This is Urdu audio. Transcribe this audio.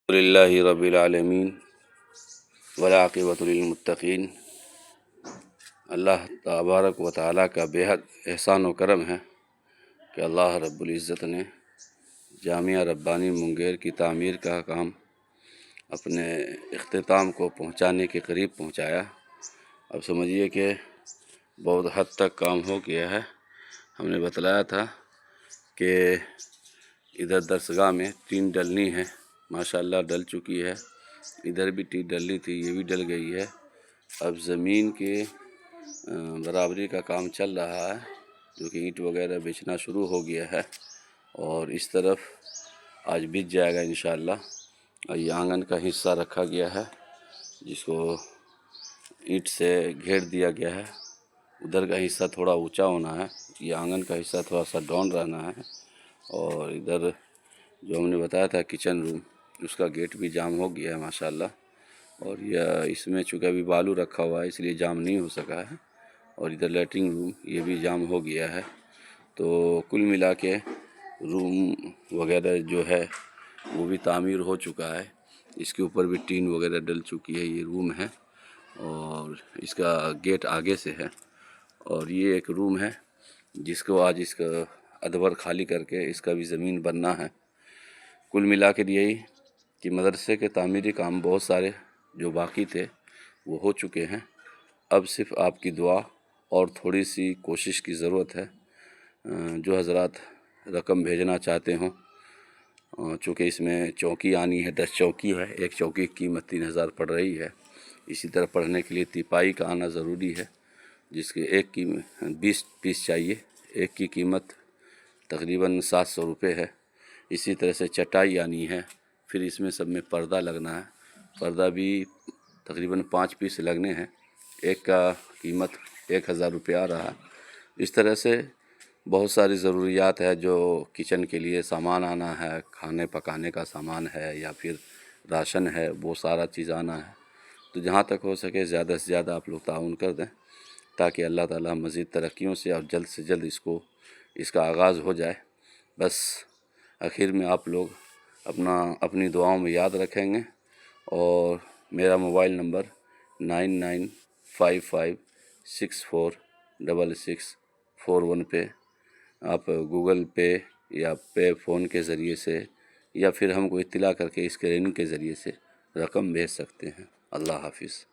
للہ رب العالمین والعاقبۃ للمتقین۔ اللہ تبارک و تعالیٰ کا بےحد احسان و کرم ہے کہ اللہ رب العزت نے جامعہ ربانی منگیر کی تعمیر کا کام اپنے اختتام کو پہنچانے کے قریب پہنچایا۔ اب سمجھیے کہ بہت حد تک کام ہو گیا ہے۔ ہم نے بتلایا تھا کہ ادھر درسگاہ میں ٹین ڈلنی ہے، ماشاءاللہ ڈل چکی ہے۔ ادھر بھی ٹین ڈلنی تھی، یہ بھی ڈل گئی ہے۔ اب زمین کے برابری کا کام چل رہا ہے، جو کہ اینٹ وغیرہ بچھنا شروع ہو گیا ہے، اور اس طرف آج بچ جائے گا انشاءاللہ۔ اور یہ آنگن کا حصہ رکھا گیا ہے جس کو اینٹ سے گھیر دیا گیا ہے۔ ادھر کا حصہ تھوڑا اونچا ہونا ہے، یہ آنگن کا حصہ تھوڑا سا ڈاؤن رہنا ہے۔ اور ادھر جو ہم نے بتایا تھا کچن روم، اس کا گیٹ بھی جام ہو گیا ہے ماشاءاللہ۔ اور یہ اس میں چونکہ ابھی بالو رکھا ہوا ہے اس لیے جام نہیں ہو سکا ہے۔ اور ادھر لیٹرنگ روم یہ بھی جام ہو گیا ہے۔ تو کل ملا کے روم وغیرہ جو ہے وہ بھی تعمیر ہو چکا ہے۔ اس کے اوپر بھی ٹین وغیرہ ڈل چکی ہے۔ یہ روم ہے اور اس کا گیٹ آگے سے ہے۔ اور یہ ایک روم ہے جس کو آج اس کا ادوار خالی کر کے اس کا بھی زمین بننا ہے۔ کل ملا کے یہی کہ مدرسے کے تعمیری کام بہت سارے جو باقی تھے وہ ہو چکے ہیں۔ اب صرف آپ کی دعا اور تھوڑی سی کوشش کی ضرورت ہے۔ جو حضرات رقم بھیجنا چاہتے ہوں، چونکہ اس میں چوکی آنی ہے، 10 چوکی ہے، ایک چوکی کی قیمت 3000 پڑ رہی ہے۔ اسی طرح پڑھنے کے لیے تیپائی کا آنا ضروری ہے، جس کے ایک کی 20 پیس چاہیے، ایک کی قیمت تقریباً 700 روپے ہے۔ اسی طرح سے چٹائی آنی ہے، پھر اس میں سب میں پردہ لگنا ہے۔ پردہ بھی تقریباً 5 پیس لگنے ہیں، ایک کا قیمت 1000 روپے آ رہا ہے۔ اس طرح سے بہت ساری ضروریات ہے جو کچن کے لیے سامان آنا ہے، کھانے پکانے کا سامان ہے یا پھر راشن ہے، وہ سارا چیز آنا ہے۔ تو جہاں تک ہو سکے زیادہ سے زیادہ آپ لوگ تعاون کر دیں تاکہ اللہ تعالیٰ مزید ترقیوں سے اور جلد سے جلد اس کا آغاز ہو جائے۔ بس آخر میں آپ لوگ اپنی دعاؤں میں یاد رکھیں گے۔ اور میرا موبائل نمبر 9955646641 پہ آپ گوگل پے یا پے فون کے ذریعے سے یا پھر ہم کو اطلاع کر کے اسکریننگ کے ذریعے سے رقم بھیج سکتے ہیں۔ اللہ حافظ۔